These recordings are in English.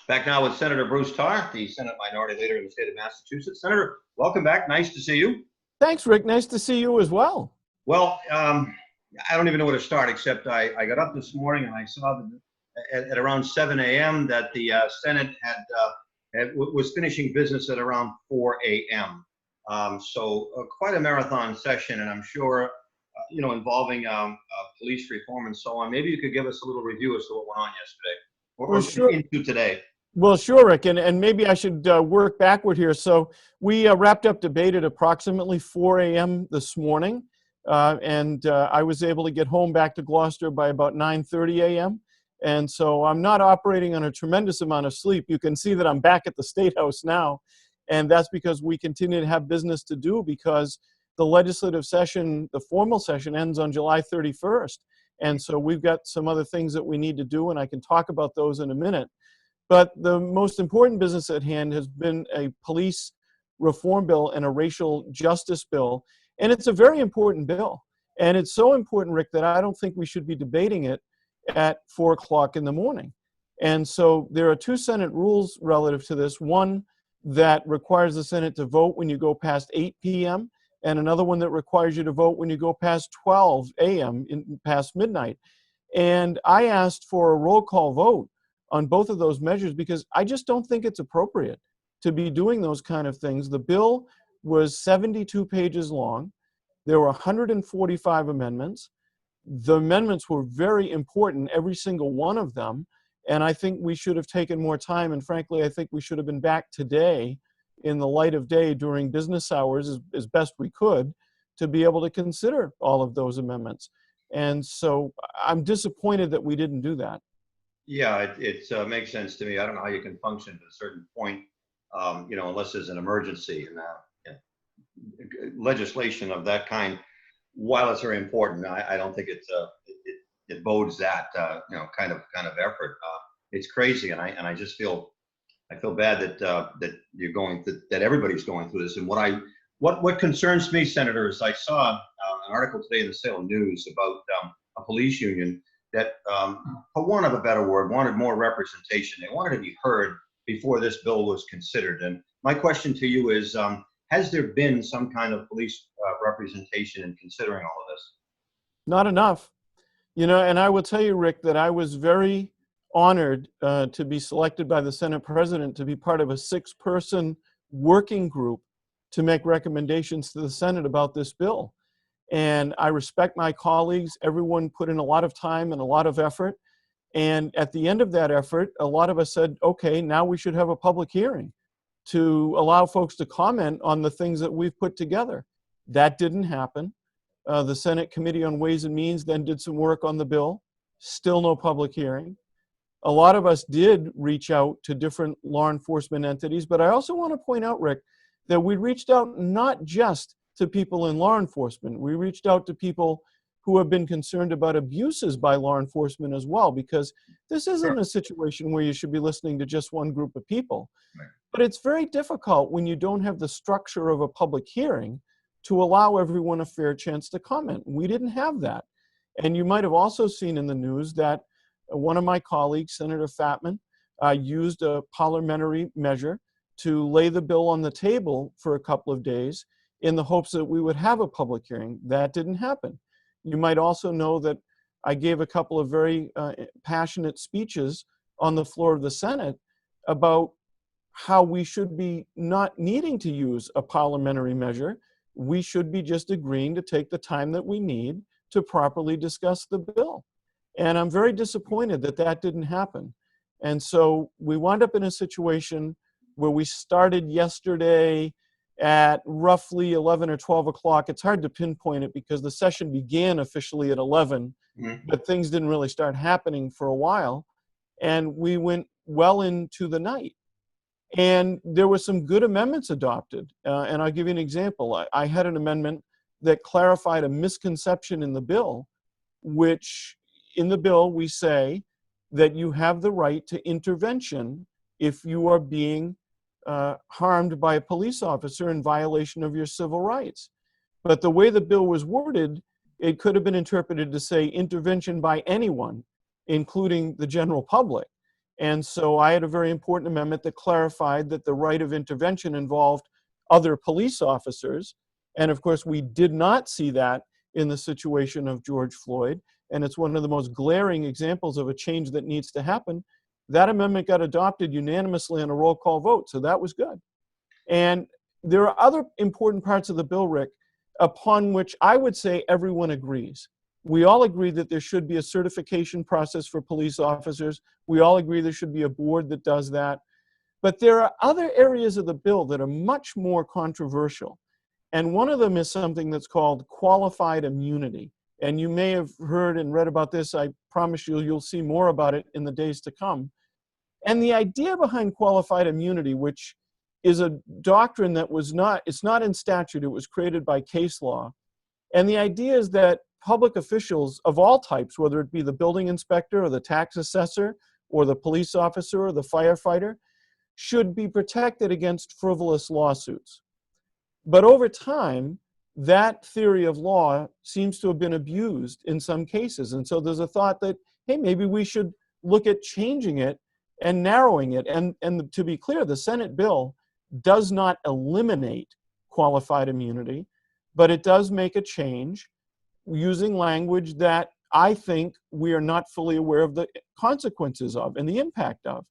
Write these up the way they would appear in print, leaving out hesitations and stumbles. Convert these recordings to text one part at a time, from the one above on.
Back now with Senator Bruce Tarr, the Senate Minority Leader in the state of Massachusetts. Senator, welcome back. Nice to see you. Thanks, Rick. Nice to see you as well. Well, I don't even know where to start, except I got up this morning and I saw that at around 7 a.m. that the Senate was finishing business at around 4 a.m. So quite a marathon session, and I'm sure, involving police reform and so on. Maybe you could give us a little review as to what went on yesterday or Sure. into today. Well, sure, Rick, and maybe I should work backward here. So we wrapped up debate at approximately 4 a.m. this morning, and I was able to get home back to Gloucester by about 9:30 a.m. And so I'm not operating on a tremendous amount of sleep. You can see that I'm back at the State House now, and that's because we continue to have business to do because the legislative session, the formal session, ends on July 31st. And so we've got some other things that we need to do, and I can talk about those in a minute. But the most important business at hand has been a police reform bill and a racial justice bill. And it's a very important bill. And it's so important, Rick, that I don't think we should be debating it at 4 o'clock in the morning. And so there are two Senate rules relative to this. One that requires the Senate to vote when you go past 8 p.m. and another one that requires you to vote when you go past 12 a.m. past midnight. And I asked for a roll call vote on both of those measures because I just don't think it's appropriate to be doing those kind of things. The bill was 72 pages long. There were 145 amendments. The amendments were very important, every single one of them, and I think we should have taken more time, and frankly, I think we should have been back today in the light of day during business hours as best we could to be able to consider all of those amendments. And so I'm disappointed that we didn't do that. Yeah, it makes sense to me. I don't know how you can function to a certain point, unless there's an emergency. And legislation of that kind, while it's very important, I don't think it bodes that kind of effort. It's crazy, and I just feel bad that you're that everybody's going through this. And what concerns me, Senator, is I saw an article today in the Salem News about a police union that, for want of a better word, wanted more representation. They wanted to be heard before this bill was considered. And my question to you is, has there been some kind of police representation in considering all of this? Not enough. And I will tell you, Rick, that I was very honored to be selected by the Senate President to be part of a 6-person working group to make recommendations to the Senate about this bill. And I respect my colleagues. Everyone put in a lot of time and a lot of effort. And at the end of that effort, a lot of us said, okay, now we should have a public hearing to allow folks to comment on the things that we've put together. That didn't happen. The Senate Committee on Ways and Means then did some work on the bill. Still no public hearing. A lot of us did reach out to different law enforcement entities, but I also want to point out, Rick, that we reached out not just to people in law enforcement. We reached out to people who have been concerned about abuses by law enforcement as well, because this isn't a situation where you should be listening to just one group of people. Right. But it's very difficult when you don't have the structure of a public hearing to allow everyone a fair chance to comment. We didn't have that. And you might have also seen in the news that one of my colleagues, Senator Fatman, used a parliamentary measure to lay the bill on the table for a couple of days in the hopes that we would have a public hearing. That didn't happen. You might also know that I gave a couple of very passionate speeches on the floor of the Senate about how we should be not needing to use a parliamentary measure. We should be just agreeing to take the time that we need to properly discuss the bill. And I'm very disappointed that that didn't happen. And so we wound up in a situation where we started yesterday at roughly 11 or 12 o'clock. It's hard to pinpoint it because the session began officially at 11, but things didn't really start happening for a while. And we went well into the night. And there were some good amendments adopted. And I'll give you an example. I had an amendment that clarified a misconception in the bill, which in the bill we say that you have the right to intervention if you are being harmed by a police officer in violation of your civil rights. But the way the bill was worded, it could have been interpreted to say intervention by anyone, including the general public. And so I had a very important amendment that clarified that the right of intervention involved other police officers. And of course, we did not see that in the situation of George Floyd. And it's one of the most glaring examples of a change that needs to happen. That amendment got adopted unanimously on a roll call vote, so that was good. And there are other important parts of the bill, Rick, upon which I would say everyone agrees. We all agree that there should be a certification process for police officers. We all agree there should be a board that does that. But there are other areas of the bill that are much more controversial. And one of them is something that's called qualified immunity. And you may have heard and read about this. I promise you, you'll see more about it in the days to come. And the idea behind qualified immunity, which is a doctrine that it's not in statute, it was created by case law. And the idea is that public officials of all types, whether it be the building inspector or the tax assessor or the police officer or the firefighter, should be protected against frivolous lawsuits. But over time, that theory of law seems to have been abused in some cases. And so there's a thought that, hey, maybe we should look at changing it and narrowing it. And to be clear, the Senate bill does not eliminate qualified immunity, but it does make a change using language that I think we are not fully aware of the consequences of and the impact of.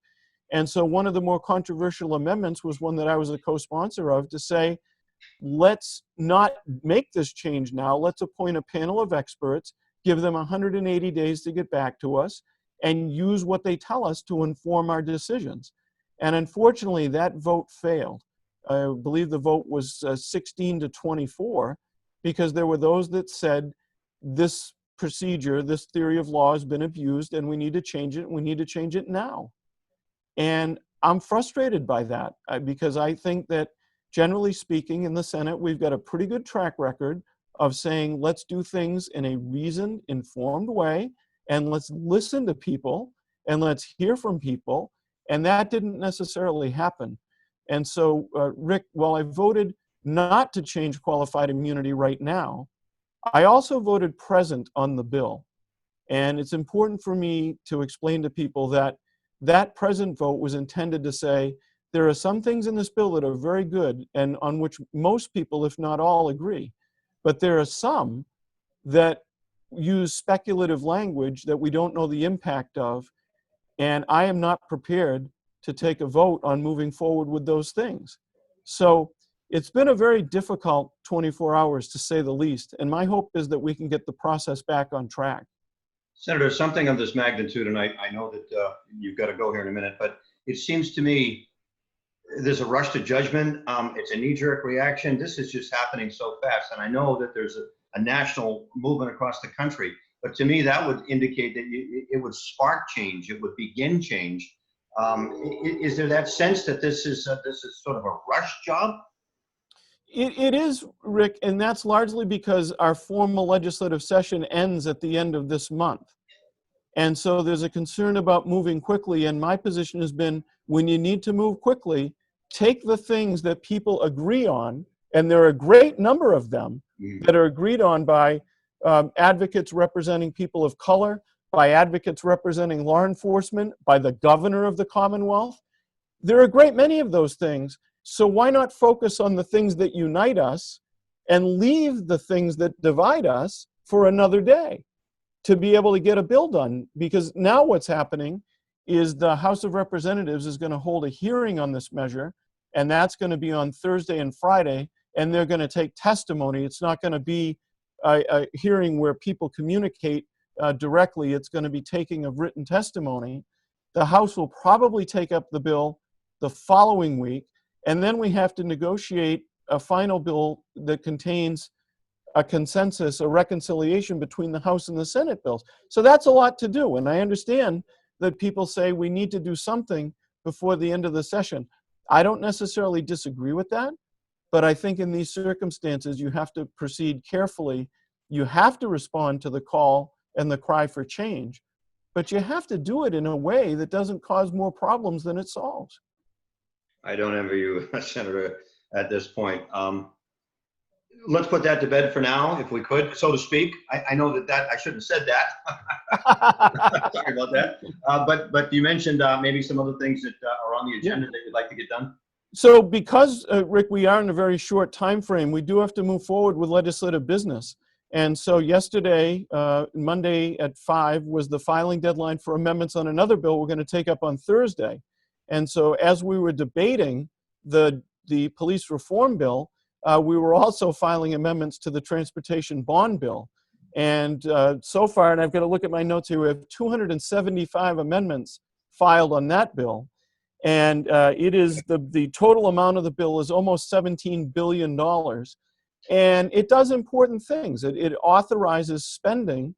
And so one of the more controversial amendments was one that I was a co-sponsor of, to say, let's not make this change now. Let's appoint a panel of experts, give them 180 days to get back to us, and use what they tell us to inform our decisions. And unfortunately, that vote failed. I believe the vote was 16 to 24, because there were those that said this procedure, this theory of law has been abused and we need to change it. We need to change it now. And I'm frustrated by that because I think that generally speaking in the Senate, we've got a pretty good track record of saying, let's do things in a reasoned, informed way, and let's listen to people and let's hear from people. And that didn't necessarily happen. And so, Rick, while I voted not to change qualified immunity right now, I also voted present on the bill. And it's important for me to explain to people that that present vote was intended to say, there are some things in this bill that are very good and on which most people, if not all, agree. But there are some that use speculative language that we don't know the impact of. And I am not prepared to take a vote on moving forward with those things. So it's been a very difficult 24 hours, to say the least. And my hope is that we can get the process back on track. Senator, something of this magnitude, and I know that you've got to go here in a minute, but it seems to me there's a rush to judgment. It's a knee-jerk reaction. This is just happening so fast. And I know that there's a national movement across the country, but to me, that would indicate that it would spark change. It would begin change. Is there that sense that this is sort of a rush job? It is, Rick, and that's largely because our formal legislative session ends at the end of this month. And so there's a concern about moving quickly, and my position has been, when you need to move quickly, take the things that people agree on, and there are a great number of them that are agreed on by advocates representing people of color, by advocates representing law enforcement, by the governor of the Commonwealth. There are a great many of those things. So why not focus on the things that unite us and leave the things that divide us for another day to be able to get a bill done? Because now what's happening is the House of Representatives is going to hold a hearing on this measure, and that's going to be on Thursday and Friday, and they're going to take testimony. It's not going to be a hearing where people communicate directly. It's going to be taking of written testimony. The House will probably take up the bill the following week, and then we have to negotiate a final bill that contains a consensus, a reconciliation between the House and the Senate bills. So that's a lot to do. And I understand that people say we need to do something before the end of the session. I don't necessarily disagree with that, but I think in these circumstances, you have to proceed carefully. You have to respond to the call and the cry for change, but you have to do it in a way that doesn't cause more problems than it solves. I don't envy you, Senator, at this point. let's put that to bed for now, if we could, so to speak. I know that I shouldn't have said that. Sorry about that. But you mentioned maybe some other things that are on the agenda that you'd like to get done. So because, Rick, we are in a very short time frame, we do have to move forward with legislative business. And so yesterday, Monday at 5, was the filing deadline for amendments on another bill we're going to take up on Thursday. And so as we were debating the police reform bill, we were also filing amendments to the transportation bond bill. And so far, and I've got to look at my notes here, we have 275 amendments filed on that bill. And it is the total amount of the bill is almost $17 billion. And it does important things. It authorizes spending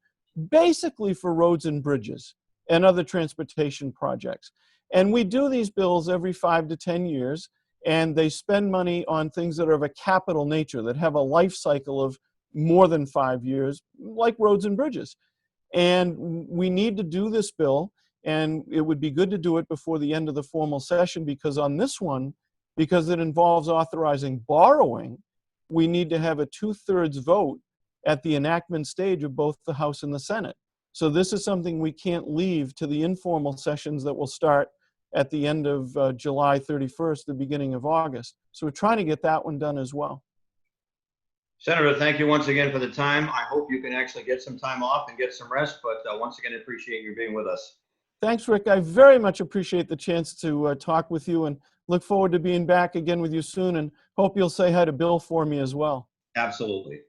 basically for roads and bridges and other transportation projects. And we do these bills every 5 to 10 years, and they spend money on things that are of a capital nature, that have a life cycle of more than 5 years, like roads and bridges. And we need to do this bill, and it would be good to do it before the end of the formal session, because on this one, because it involves authorizing borrowing, we need to have a 2/3 vote at the enactment stage of both the House and the Senate. So this is something we can't leave to the informal sessions that will start at the end of July 31st, the beginning of August. So we're trying to get that one done as well. Senator, thank you once again for the time. I hope you can actually get some time off and get some rest, but once again, appreciate you being with us. Thanks, Rick. I very much appreciate the chance to talk with you, and look forward to being back again with you soon, and hope you'll say hi to Bill for me as well. Absolutely.